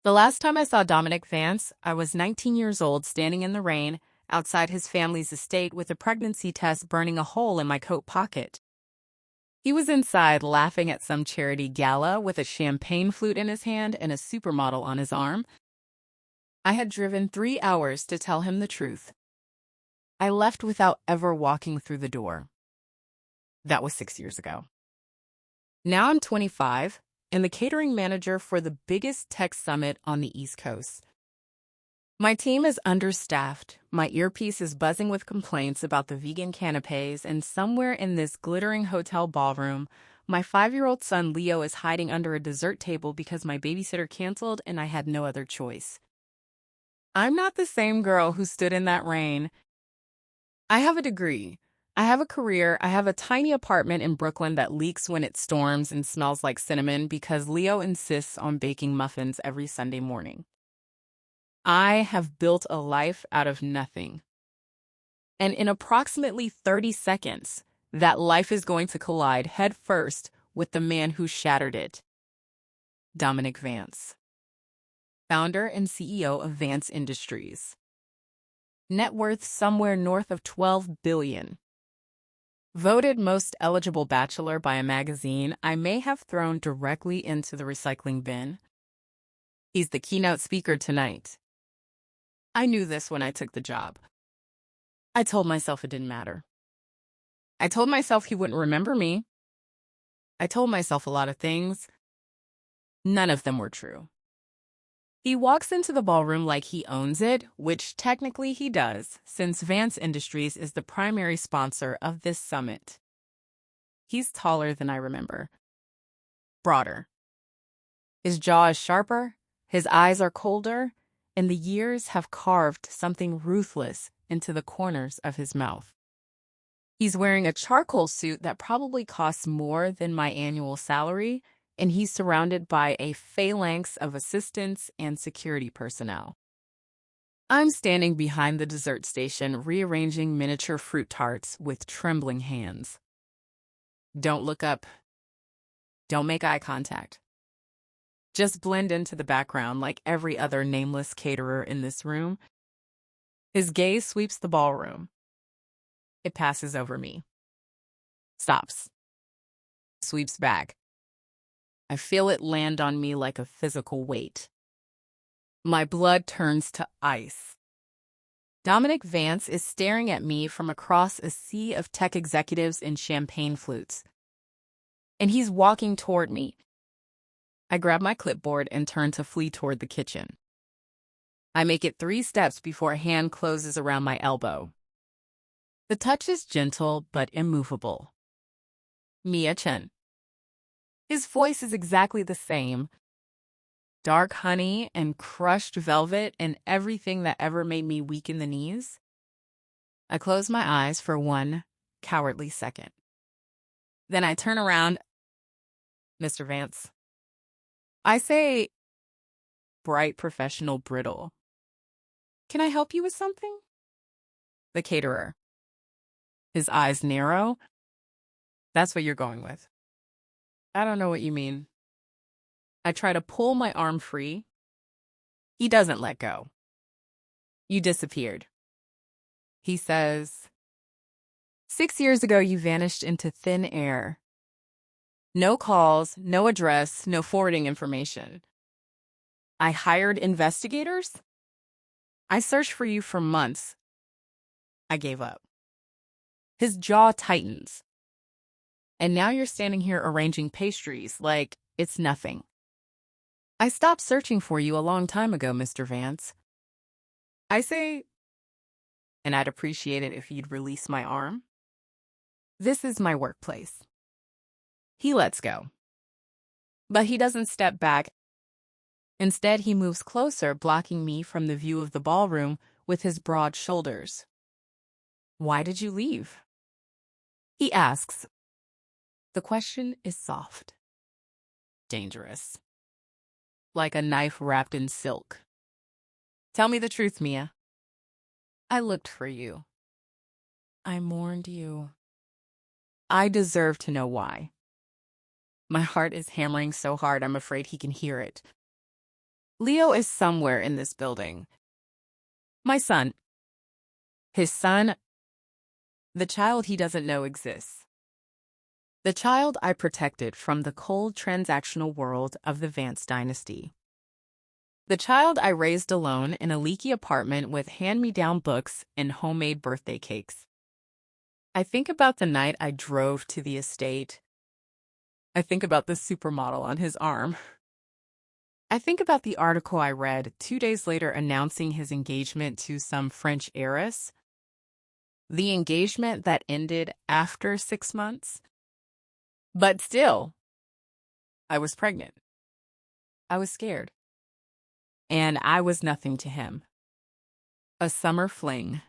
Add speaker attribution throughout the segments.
Speaker 1: The last time I saw Dominic Vance, I was 19 years old, standing in the rain outside his family's estate with a pregnancy test burning a hole in my coat pocket. He was inside laughing at some charity gala with a champagne flute in his hand and a supermodel on his arm. I had driven 3 hours to tell him the truth. I left without ever walking through the door. That was 6 years ago. Now I'm 25 and the catering manager for the biggest tech summit on the East Coast. My team is understaffed, my earpiece is buzzing with complaints about the vegan canapes, and somewhere in this glittering hotel ballroom, my 5-year-old son Leo is hiding under a dessert table because my babysitter canceled and I had no other choice. I'm not the same girl who stood in that rain. I have a degree. I have a career. I have a tiny apartment in Brooklyn that leaks when it storms and smells like cinnamon because Leo insists on baking muffins every Sunday morning. I have built a life out of nothing. And in approximately 30 seconds, that life is going to collide head first with the man who shattered it. Dominic Vance, founder and CEO of Vance Industries. Net worth somewhere north of $12 billion. Voted most eligible bachelor by a magazine I may have thrown directly into the recycling bin. He's the keynote speaker tonight. I knew this when I took the job. I told myself it didn't matter. I told myself he wouldn't remember me. I told myself a lot of things. None of them were true. He walks into the ballroom like he owns it, which technically he does, since Vance Industries is the primary sponsor of this summit. He's taller than I remember. Broader. His jaw is sharper, his eyes are colder, and the years have carved something ruthless into the corners of his mouth. He's wearing a charcoal suit that probably costs more than my annual salary, and he's surrounded by a phalanx of assistants and security personnel. I'm standing behind the dessert station, rearranging miniature fruit tarts with trembling hands. Don't look up. Don't make eye contact. Just blend into the background like every other nameless caterer in this room. His gaze sweeps the ballroom. It passes over me. Stops. Sweeps back. I feel it land on me like a physical weight. My blood turns to ice. Dominic Vance is staring at me from across a sea of tech executives in champagne flutes. And he's walking toward me. I grab my clipboard and turn to flee toward the kitchen. I make it 3 steps before a hand closes around my elbow. The touch is gentle but immovable. Mia Chen. His voice is exactly the same. Dark honey and crushed velvet and everything that ever made me weak in the knees. I close my eyes for one cowardly second. Then I turn around. Mr. Vance. I say, bright, professional, brittle. Can I help you with something? The caterer. His eyes narrow. That's what you're going with. I don't know what you mean. I try to pull my arm free. He doesn't let go. You disappeared. He says, 6 years ago you vanished into thin air. No calls, no address, no forwarding information. I hired investigators? I searched for you for months. I gave up. His jaw tightens. And now you're standing here arranging pastries like it's nothing. I stopped searching for you a long time ago, Mr. Vance. I say, and I'd appreciate it if you'd release my arm. This is my workplace. He lets go. But he doesn't step back. Instead, he moves closer, blocking me from the view of the ballroom with his broad shoulders. Why did you leave? He asks. The question is soft. Dangerous. Like a knife wrapped in silk. Tell me the truth, Mia. I looked for you. I mourned you. I deserve to know why. My heart is hammering so hard I'm afraid he can hear it. Leo is somewhere in this building. My son. His son. The child he doesn't know exists. The child I protected from the cold transactional world of the Vance dynasty. The child I raised alone in a leaky apartment with hand-me-down books and homemade birthday cakes. I think about the night I drove to the estate. I think about the supermodel on his arm. I think about the article I read 2 days later announcing his engagement to some French heiress. The engagement that ended after 6 months. But still, I was pregnant. I was scared. And I was nothing to him. A summer fling.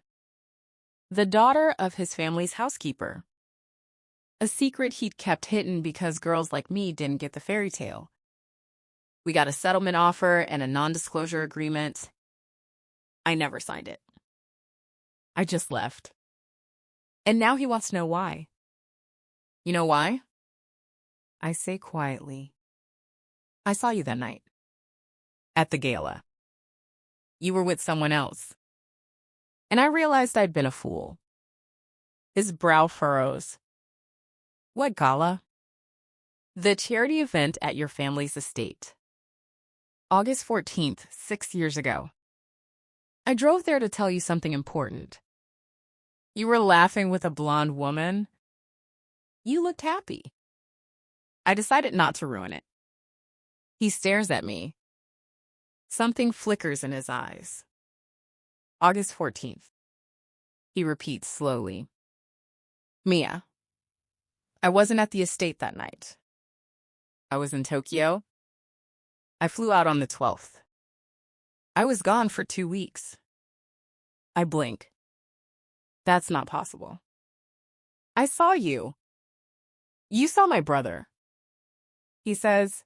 Speaker 1: The daughter of his family's housekeeper. A secret he'd kept hidden because girls like me didn't get the fairy tale. We got a settlement offer and a non-disclosure agreement. I never signed it. I just left. And now he wants to know why. You know why? I say quietly. I saw you that night. At the gala. You were with someone else. And I realized I'd been a fool. His brow furrows. What gala? The charity event at your family's estate. August 14th, 6 years ago. I drove there to tell you something important. You were laughing with a blonde woman. You looked happy. I decided not to ruin it. He stares at me. Something flickers in his eyes. August 14th. He repeats slowly. Mia, I wasn't at the estate that night. I was in Tokyo. I flew out on the 12th. I was gone for 2 weeks. I blink. That's not possible. I saw you. You saw my brother. He says,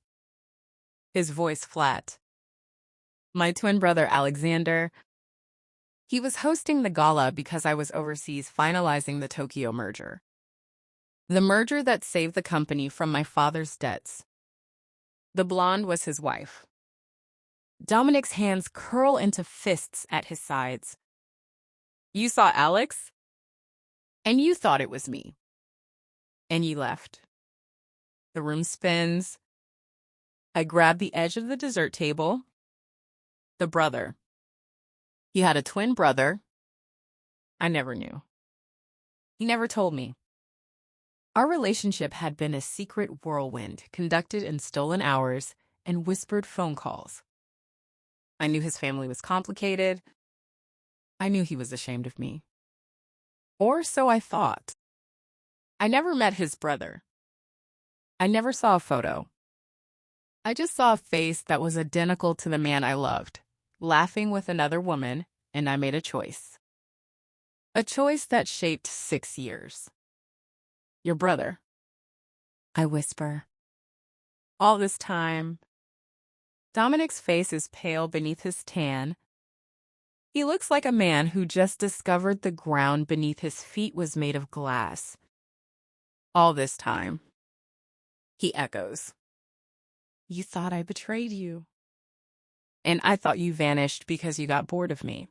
Speaker 1: his voice flat. My twin brother, Alexander. He was hosting the gala because I was overseas finalizing the Tokyo merger. The merger that saved the company from my father's debts. The blonde was his wife. Dominic's hands curl into fists at his sides. You saw Alex? And you thought it was me. And you left. The room spins. I grab the edge of the dessert table. The brother. He had a twin brother. I never knew. He never told me. Our relationship had been a secret whirlwind conducted in stolen hours and whispered phone calls. I knew his family was complicated. I knew he was ashamed of me. Or so I thought. I never met his brother. I never saw a photo. I just saw a face that was identical to the man I loved, laughing with another woman, and I made a choice. A choice that shaped 6 years. Your brother. I whisper. All this time. Dominic's face is pale beneath his tan. He looks like a man who just discovered the ground beneath his feet was made of glass. All this time. He echoes. You thought I betrayed you. And I thought you vanished because you got bored of me.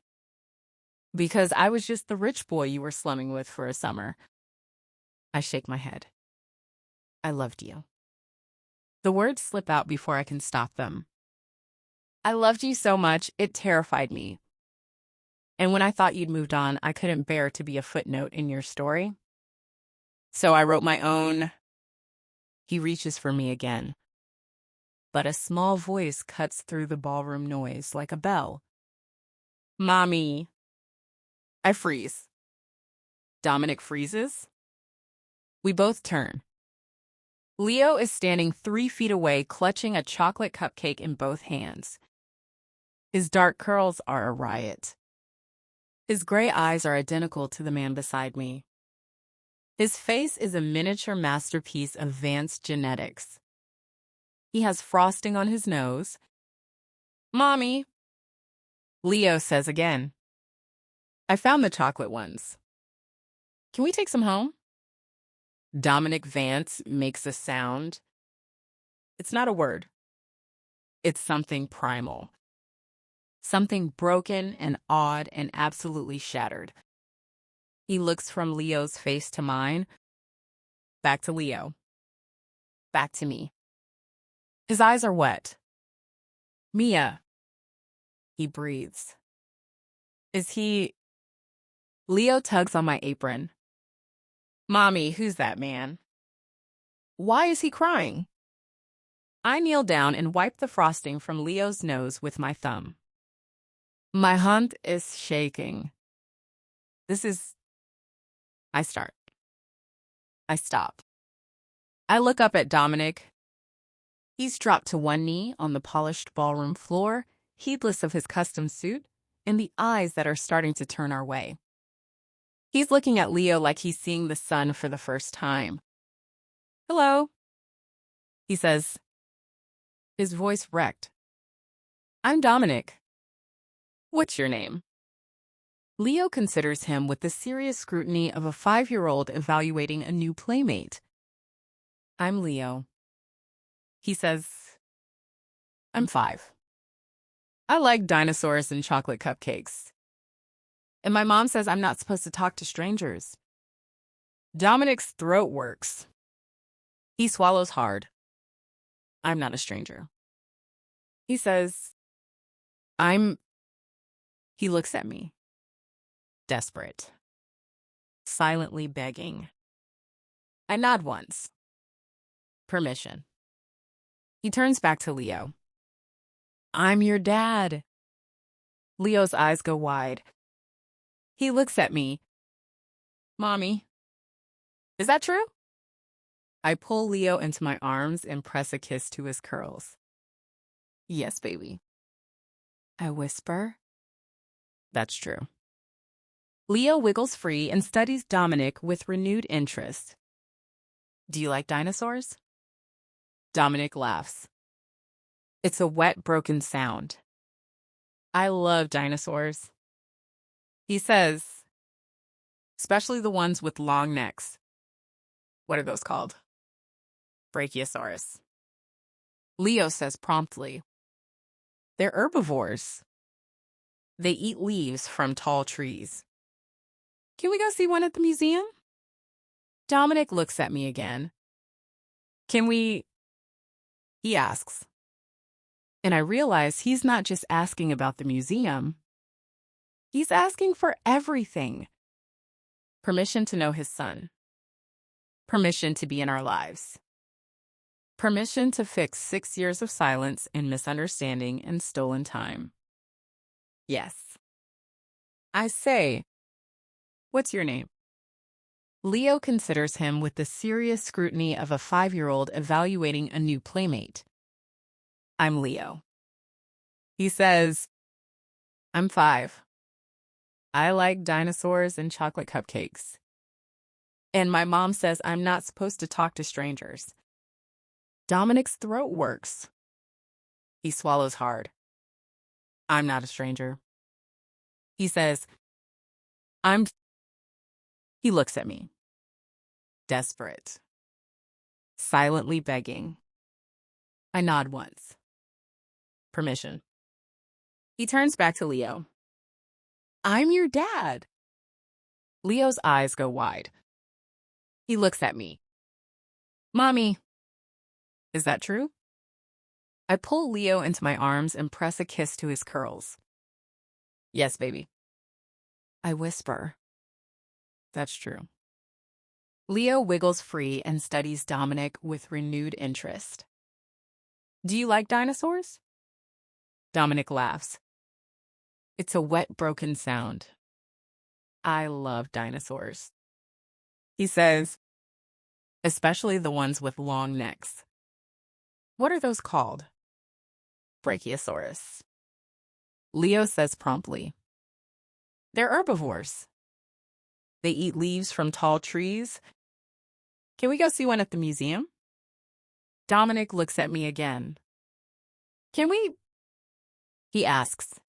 Speaker 1: Because I was just the rich boy you were slumming with for a summer. I shake my head. I loved you. The words slip out before I can stop them. I loved you so much, it terrified me. And when I thought you'd moved on, I couldn't bear to be a footnote in your story. So I wrote my own. He reaches for me again. But a small voice cuts through the ballroom noise like a bell. Mommy. I freeze. Dominic freezes. We both turn. Leo is standing 3 feet away, clutching a chocolate cupcake in both hands. His dark curls are a riot. His gray eyes are identical to the man beside me. His face is a miniature masterpiece of Vance genetics. He has frosting on his nose. Mommy, Leo says again. I found the chocolate ones. Can we take some home? Dominic Vance makes a sound. It's not a word. It's something primal. Something broken and odd and absolutely shattered. He looks from Leo's face to mine, back to Leo, back to me. His eyes are wet. Mia, he breathes. Is he... Leo tugs on my apron. Mommy, who's that man? Why is he crying? I kneel down and wipe the frosting from Leo's nose with my thumb. My hand is shaking. I start. I stop. I look up at Dominic. He's dropped to one knee on the polished ballroom floor, heedless of his custom suit and the eyes that are starting to turn our way. He's looking at Leo like he's seeing the sun for the first time. Hello, he says, his voice wrecked. I'm Dominic. What's your name? Leo considers him with the serious scrutiny of a 5-year-old evaluating a new playmate. I'm Leo. He says, I'm 5. I like dinosaurs and chocolate cupcakes. And my mom says I'm not supposed to talk to strangers. Dominic's throat works. He swallows hard. I'm not a stranger. He says, He looks at me. Desperate. Silently begging. I nod once. Permission. He turns back to Leo. I'm your dad. Leo's eyes go wide. He looks at me. Mommy, is that true? I pull Leo into my arms and press a kiss to his curls. Yes, baby. I whisper. That's true. Leo wiggles free and studies Dominic with renewed interest. Do you like dinosaurs? Dominic laughs. It's a wet, broken sound. I love dinosaurs. He says, especially the ones with long necks. What are those called? Brachiosaurus. Leo says promptly. They're herbivores. They eat leaves from tall trees. Can we go see one at the museum? Dominic looks at me again. Can we? He asks. And I realize he's not just asking about the museum. He's asking for everything. Permission to know his son. Permission to be in our lives. Permission to fix 6 years of silence and misunderstanding and stolen time. Yes. I say, what's your name? Leo considers him with the serious scrutiny of a 5-year-old evaluating a new playmate. I'm Leo. He says, I'm 5. I like dinosaurs and chocolate cupcakes. And my mom says I'm not supposed to talk to strangers. Dominic's throat works. He swallows hard. I'm not a stranger. He says, He looks at me. Desperate. Silently begging. I nod once. Permission. He turns back to Leo. I'm your dad. Leo's eyes go wide. He looks at me. Mommy, is that true? I pull Leo into my arms and press a kiss to his curls. Yes, baby. I whisper. That's true. Leo wiggles free and studies Dominic with renewed interest. Do you like dinosaurs? Dominic laughs. It's a wet, broken sound. I love dinosaurs. He says, especially the ones with long necks. What are those called? Brachiosaurus. Leo says promptly. They're herbivores. They eat leaves from tall trees. Can we go see one at the museum? Dominic looks at me again. Can we? He asks.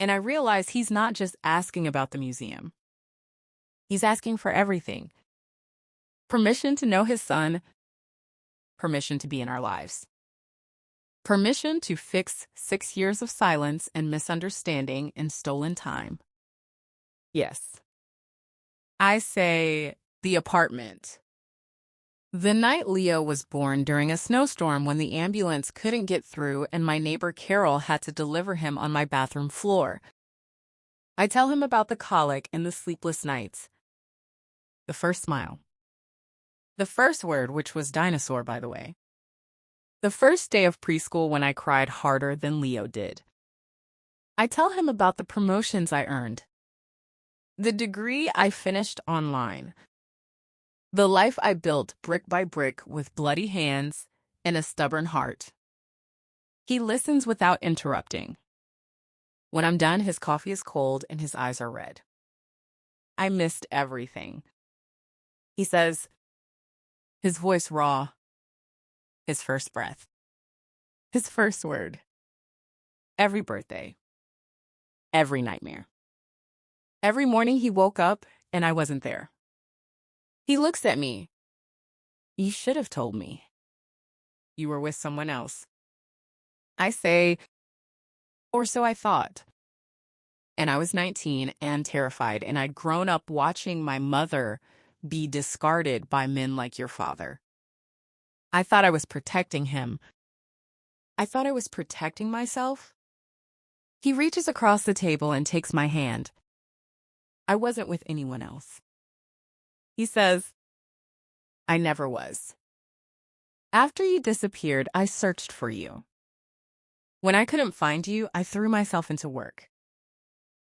Speaker 1: And I realize he's not just asking about the museum. He's asking for everything. Permission to know his son. Permission to be in our lives. Permission to fix 6 years of silence and misunderstanding and stolen time. Yes. I say the apartment. The night Leo was born during a snowstorm when the ambulance couldn't get through and my neighbor Carol had to deliver him on my bathroom floor. I tell him about the colic and the sleepless nights. The first smile. The first word, which was dinosaur, by the way. The first day of preschool when I cried harder than Leo did. I tell him about the promotions I earned. The degree I finished online. The life I built brick by brick with bloody hands and a stubborn heart. He listens without interrupting. When I'm done, his coffee is cold and his eyes are red. I missed everything. He says, his voice raw, his first breath, his first word. Every birthday. Every nightmare. Every morning he woke up and I wasn't there. He looks at me. You should have told me. You were with someone else. I say, or so I thought. And I was 19 and terrified, and I'd grown up watching my mother be discarded by men like your father. I thought I was protecting him. I thought I was protecting myself. He reaches across the table and takes my hand. I wasn't with anyone else. He says, I never was. After you disappeared, I searched for you. When I couldn't find you, I threw myself into work.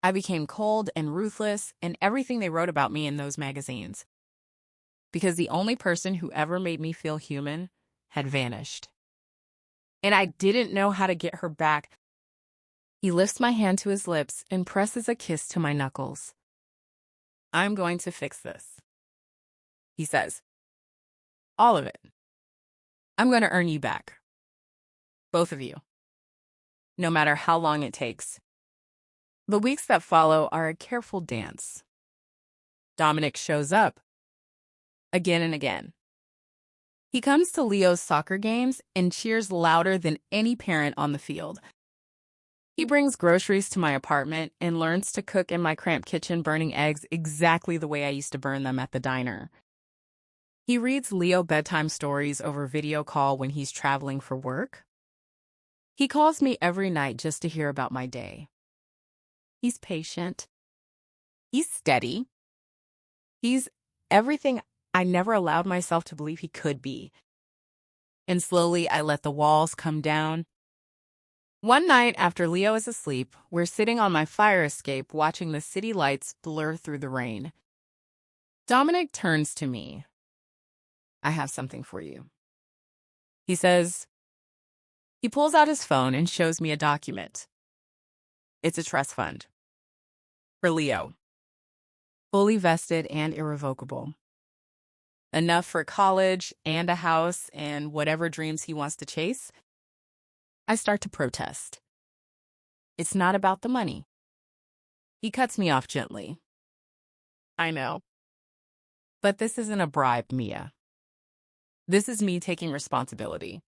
Speaker 1: I became cold and ruthless and everything they wrote about me in those magazines. Because the only person who ever made me feel human had vanished. And I didn't know how to get her back. He lifts my hand to his lips and presses a kiss to my knuckles. I'm going to fix this. He says, all of it. I'm going to earn you back. Both of you. No matter how long it takes. The weeks that follow are a careful dance. Dominic shows up. Again and again. He comes to Leo's soccer games and cheers louder than any parent on the field. He brings groceries to my apartment and learns to cook in my cramped kitchen, burning eggs exactly the way I used to burn them at the diner. He reads Leo bedtime stories over video call when he's traveling for work. He calls me every night just to hear about my day. He's patient. He's steady. He's everything I never allowed myself to believe he could be. And slowly I let the walls come down. One night after Leo is asleep, we're sitting on my fire escape watching the city lights blur through the rain. Dominic turns to me. I have something for you. He says, he pulls out his phone and shows me a document. It's a trust fund. For Leo. Fully vested and irrevocable. Enough for college and a house and whatever dreams he wants to chase. I start to protest. It's not about the money. He cuts me off gently. I know. But this isn't a bribe, Mia. This is me taking responsibility.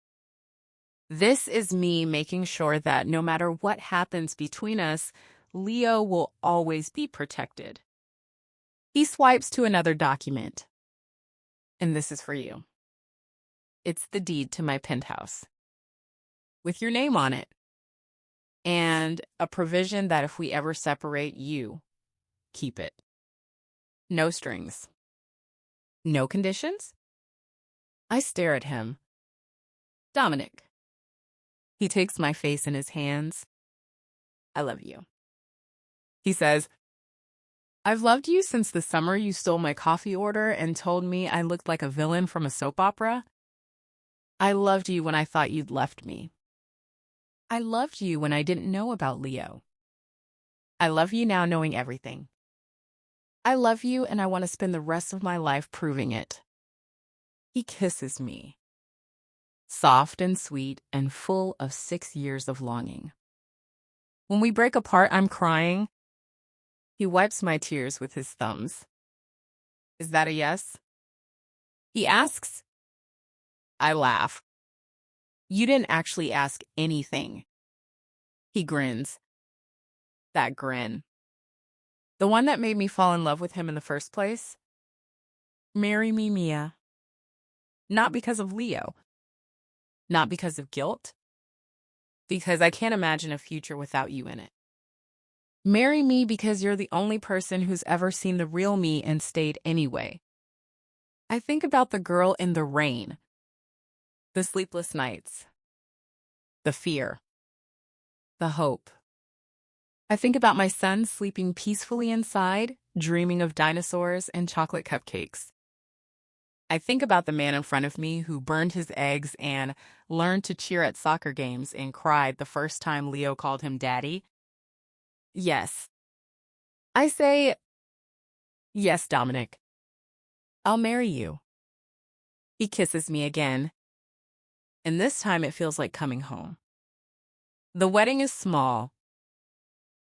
Speaker 1: This is me making sure that no matter what happens between us, Leo will always be protected. He swipes to another document. And this is for you. It's the deed to my penthouse. With your name on it. And a provision that if we ever separate, you keep it. No strings. No conditions? I stare at him. Dominic. He takes my face in his hands. I love you. He says, I've loved you since the summer you stole my coffee order and told me I looked like a villain from a soap opera. I loved you when I thought you'd left me. I loved you when I didn't know about Leo. I love you now knowing everything. I love you and I want to spend the rest of my life proving it. He kisses me. Soft and sweet and full of 6 years of longing. When we break apart, I'm crying. He wipes my tears with his thumbs. Is that a yes? He asks. I laugh. You didn't actually ask anything. He grins. That grin. The one that made me fall in love with him in the first place? Marry me, Mia. Not because of Leo. Not because of guilt. Because I can't imagine a future without you in it. Marry me because you're the only person who's ever seen the real me and stayed anyway. I think about the girl in the rain. The sleepless nights. The fear. The hope. I think about my son sleeping peacefully inside, dreaming of dinosaurs and chocolate cupcakes. I think about the man in front of me who burned his eggs and learned to cheer at soccer games and cried the first time Leo called him daddy. Yes. I say, yes, Dominic. I'll marry you. He kisses me again, and this time it feels like coming home. The wedding is small.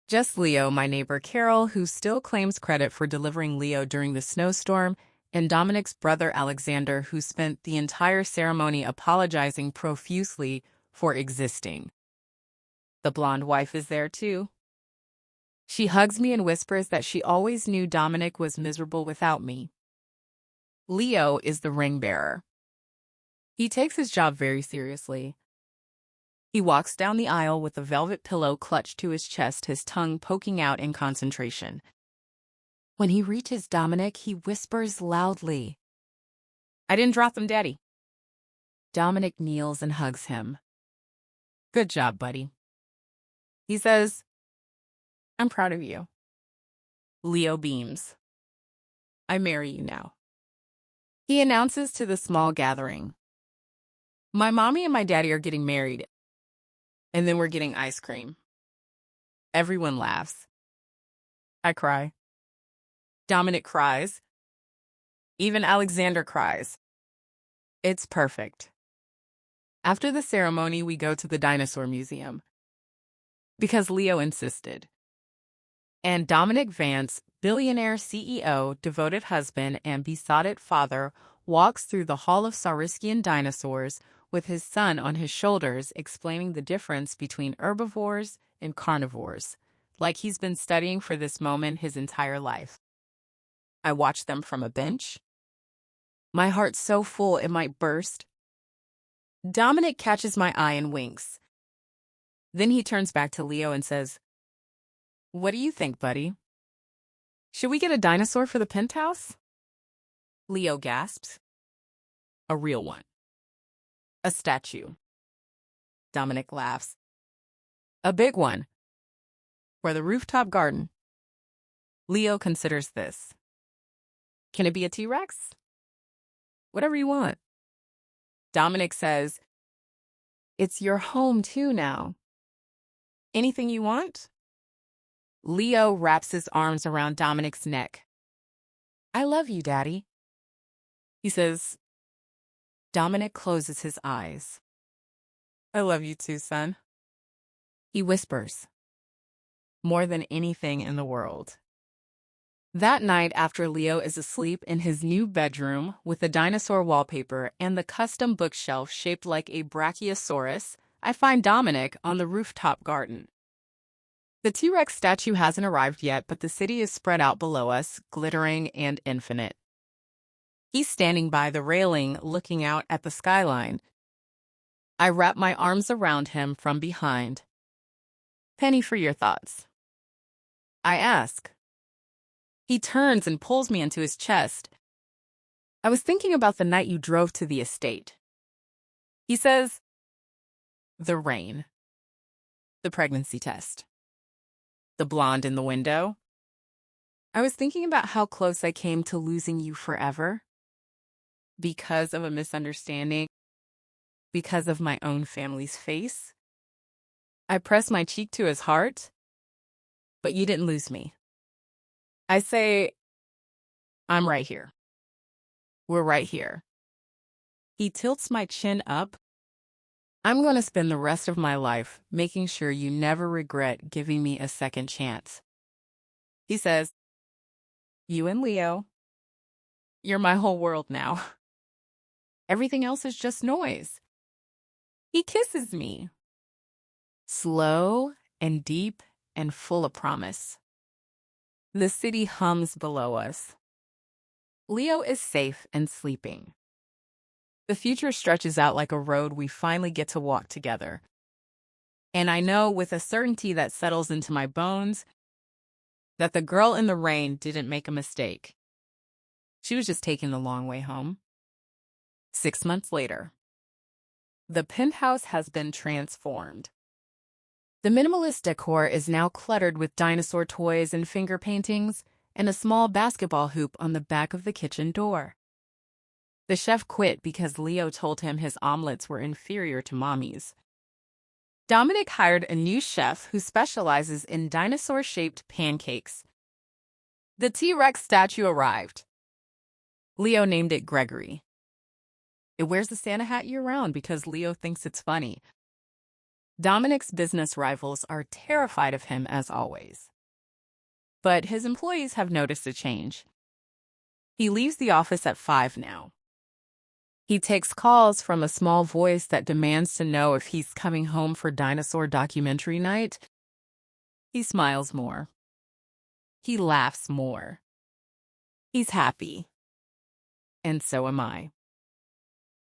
Speaker 1: Just Leo, my neighbor Carol, who still claims credit for delivering Leo during the snowstorm, and Dominic's brother Alexander, who spent the entire ceremony apologizing profusely for existing. The blonde wife is there too. She hugs me and whispers that she always knew Dominic was miserable without me. Leo is the ring bearer. He takes his job very seriously. He walks down the aisle with a velvet pillow clutched to his chest, his tongue poking out in concentration. When he reaches Dominic, he whispers loudly, "I didn't drop them, Daddy." Dominic kneels and hugs him. "Good job, buddy." He says, "I'm proud of you." Leo beams. "I marry you now." He announces to the small gathering, "My mommy and my daddy are getting married, and then we're getting ice cream." Everyone laughs. I cry. Dominic cries. Even Alexander cries. It's perfect. After the ceremony, we go to the Dinosaur Museum. Because Leo insisted. And Dominic Vance, billionaire CEO, devoted husband, and besotted father, walks through the Hall of Sauriskian dinosaurs with his son on his shoulders, explaining the difference between herbivores and carnivores, like he's been studying for this moment his entire life. I watch them from a bench. My heart's so full it might burst. Dominic catches my eye and winks. Then he turns back to Leo and says, "What do you think, buddy? Should we get a dinosaur for the penthouse?" Leo gasps. "A real one. A statue." Dominic laughs. "A big one. For the rooftop garden." Leo considers this. "Can it be a T-Rex?" "Whatever you want." Dominic says, "It's your home too now. Anything you want?" Leo wraps his arms around Dominic's neck. "I love you, Daddy." He says. Dominic closes his eyes. "I love you too, son." He whispers, "More than anything in the world." That night, after Leo is asleep in his new bedroom with the dinosaur wallpaper and the custom bookshelf shaped like a brachiosaurus, I find Dominic on the rooftop garden. The T-Rex statue hasn't arrived yet, but the city is spread out below us, glittering and infinite. He's standing by the railing, looking out at the skyline. I wrap my arms around him from behind. "Penny, for your thoughts." I ask. He turns and pulls me into his chest. "I was thinking about the night you drove to the estate." He says, "The rain. The pregnancy test. The blonde in the window. I was thinking about how close I came to losing you forever. Because of a misunderstanding. Because of my own family's face. I pressed my cheek to his heart. But you didn't lose me." I say, "I'm right here. We're right here." He tilts my chin up. "I'm going to spend the rest of my life making sure you never regret giving me a second chance." He says, "You and Leo, you're my whole world now. Everything else is just noise." He kisses me, slow and deep and full of promise. The city hums below us. Leo is safe and sleeping. The future stretches out like a road we finally get to walk together. And I know with a certainty that settles into my bones that the girl in the rain didn't make a mistake. She was just taking the long way home. 6 months later, the penthouse has been transformed. The minimalist decor is now cluttered with dinosaur toys and finger paintings and a small basketball hoop on the back of the kitchen door. The chef quit because Leo told him his omelets were inferior to Mommy's. Dominic hired a new chef who specializes in dinosaur-shaped pancakes. The T-Rex statue arrived. Leo named it Gregory. It wears the Santa hat year-round because Leo thinks it's funny. Dominic's business rivals are terrified of him as always. But his employees have noticed a change. He leaves the office at 5 now. He takes calls from a small voice that demands to know if he's coming home for dinosaur documentary night. He smiles more. He laughs more. He's happy. And so am I.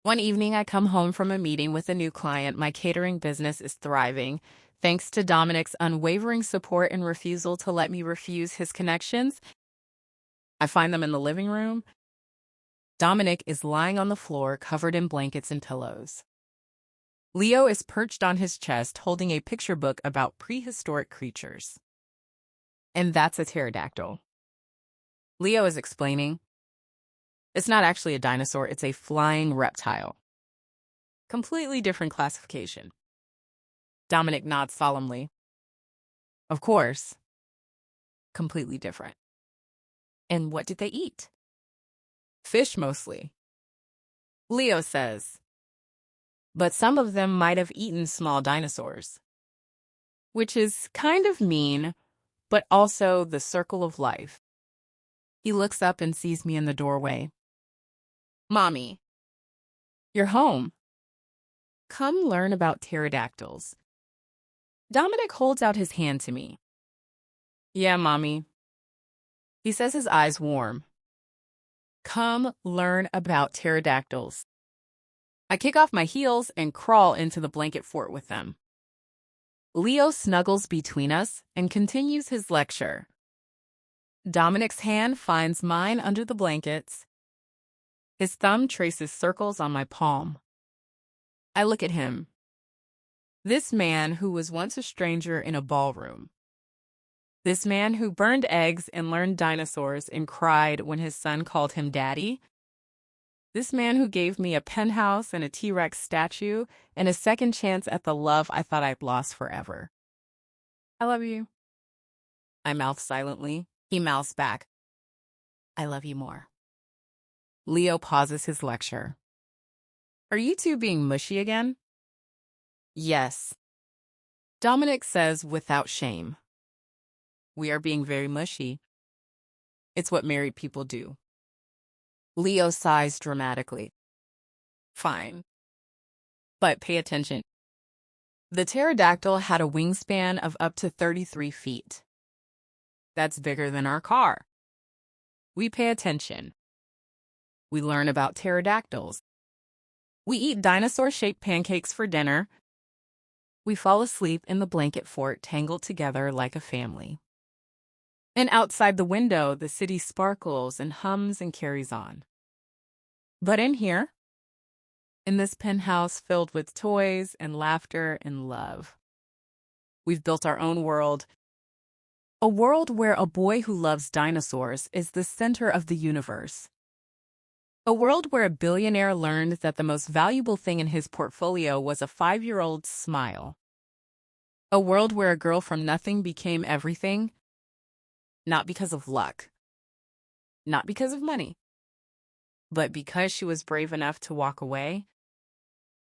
Speaker 1: One evening, I come home from a meeting with a new client. My catering business is thriving, thanks to Dominic's unwavering support and refusal to let me refuse his connections. I find them in the living room. Dominic is lying on the floor, covered in blankets and pillows. Leo is perched on his chest, holding a picture book about prehistoric creatures. And that's a pterodactyl. Leo is explaining. It's not actually a dinosaur, it's a flying reptile. Completely different classification. Dominic nods solemnly. Of course. Completely different. And what did they eat? Fish mostly. Leo says. But some of them might have eaten small dinosaurs. Which is kind of mean, but also the circle of life. He looks up and sees me in the doorway. Mommy, you're home. Come learn about pterodactyls. Dominic holds out his hand to me. Yeah, Mommy. He says, his eyes warm. Come learn about pterodactyls. I kick off my heels and crawl into the blanket fort with them. Leo snuggles between us and continues his lecture. Dominic's hand finds mine under the blankets. His thumb traces circles on my palm. I look at him. This man who was once a stranger in a ballroom. This man who burned eggs and learned dinosaurs and cried when his son called him daddy. This man who gave me a penthouse and a T-Rex statue and a second chance at the love I thought I'd lost forever. I love you. I mouth silently. He mouths back. I love you more. Leo pauses his lecture. Are you two being mushy again? Yes. Dominic says without shame. We are being very mushy. It's what married people do. Leo sighs dramatically. Fine. But pay attention. The pterodactyl had a wingspan of up to 33 feet. That's bigger than our car. We pay attention. We learn about pterodactyls. We eat dinosaur-shaped pancakes for dinner. We fall asleep in the blanket fort, tangled together like a family. And outside the window, the city sparkles and hums and carries on. But in here, in this penthouse filled with toys and laughter and love, we've built our own world. A world where a boy who loves dinosaurs is the center of the universe. A world where a billionaire learned that the most valuable thing in his portfolio was a 5-year-old's smile. A world where a girl from nothing became everything, not because of luck, not because of money, but because she was brave enough to walk away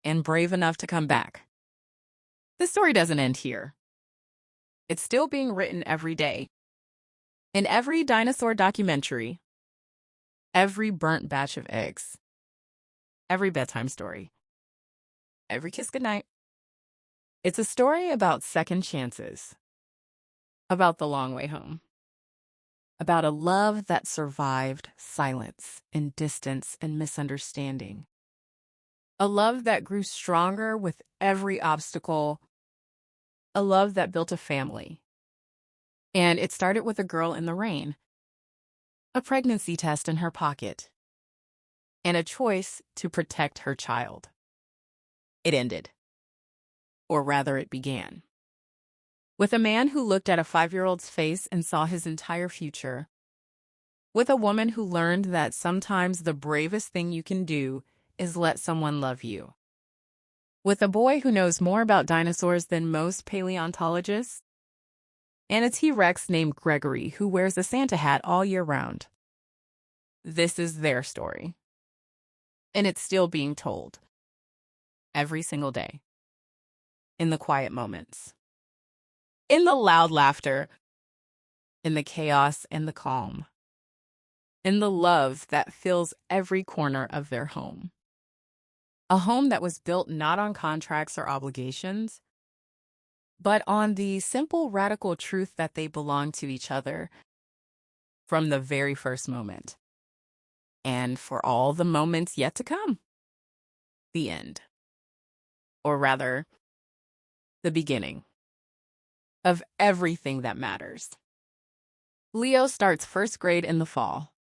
Speaker 1: and brave enough to come back. This story doesn't end here. It's still being written every day. In every dinosaur documentary, every burnt batch of eggs, every bedtime story. Every kiss goodnight. It's a story about second chances, about the long way home, about a love that survived silence and distance and misunderstanding. A love that grew stronger with every obstacle, a love that built a family. And it started with a girl in the rain, a pregnancy test in her pocket, and a choice to protect her child. It ended, or rather it began, with a man who looked at a 5-year-old's face and saw his entire future, with a woman who learned that sometimes the bravest thing you can do is let someone love you, with a boy who knows more about dinosaurs than most paleontologists, and a T-Rex named Gregory who wears a Santa hat all year round. This is their story, and it's still being told every single day, in the quiet moments, in the loud laughter, in the chaos and the calm, in the love that fills every corner of their home. A home that was built not on contracts or obligations, but on the simple, radical truth that they belong to each other from the very first moment. And for all the moments yet to come. The end. Or rather, the beginning of everything that matters. Leo starts first grade in the fall.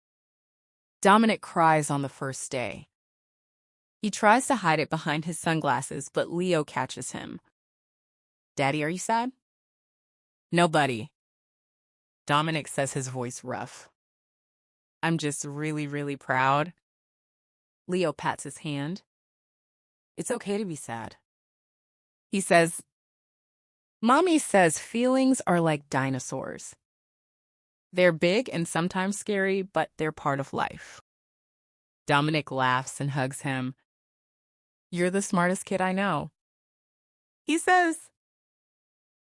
Speaker 1: Dominic cries on the first day. He tries to hide it behind his sunglasses, but Leo catches him. Daddy, are you sad? No, buddy. Dominic says, his voice rough. I'm just really, really proud. Leo pats his hand. It's okay to be sad. He says, Mommy says feelings are like dinosaurs. They're big and sometimes scary, but they're part of life. Dominic laughs and hugs him. You're the smartest kid I know. He says,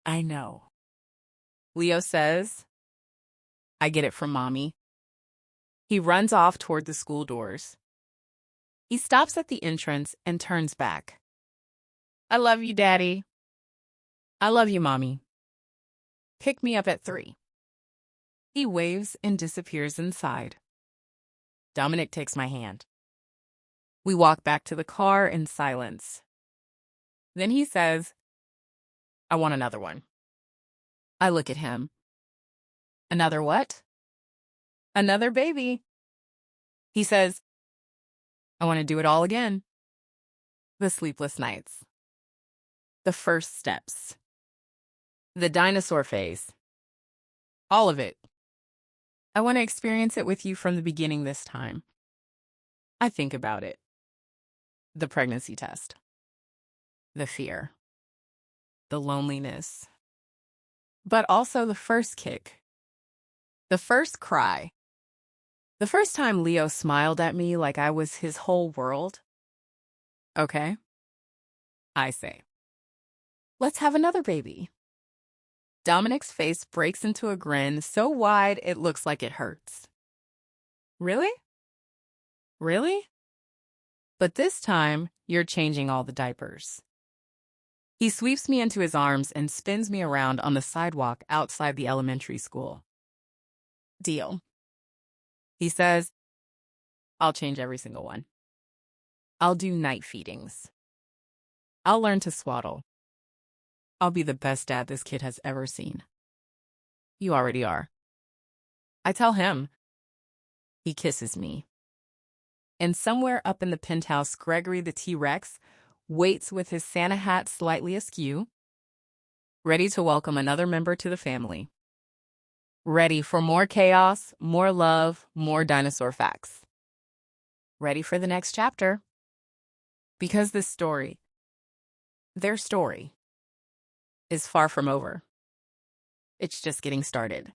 Speaker 1: I know. Leo says, I get it from Mommy. He runs off toward the school doors. He stops at the entrance and turns back. I love you, Daddy. I love you, Mommy. Pick me up at 3. He waves and disappears inside. Dominic takes my hand. We walk back to the car in silence. Then he says, I want another one. I look at him. Another what? Another baby. He says, I want to do it all again. The sleepless nights. The first steps. The dinosaur phase. All of it. I want to experience it with you from the beginning this time. I think about it. The pregnancy test. The fear. The loneliness. But also the first kick. The first cry. The first time Leo smiled at me like I was his whole world. Okay. I say, let's have another baby. Dominic's face breaks into a grin so wide it looks like it hurts. Really? Really? But this time, you're changing all the diapers. He sweeps me into his arms and spins me around on the sidewalk outside the elementary school. Deal. He says, I'll change every single one. I'll do night feedings. I'll learn to swaddle. I'll be the best dad this kid has ever seen. You already are. I tell him. He kisses me. And somewhere up in the penthouse, Gregory the T-Rex waits with his Santa hat slightly askew, ready to welcome another member to the family. Ready for more chaos, more love, more dinosaur facts. Ready for the next chapter. Because this story, their story, is far from over. It's just getting started.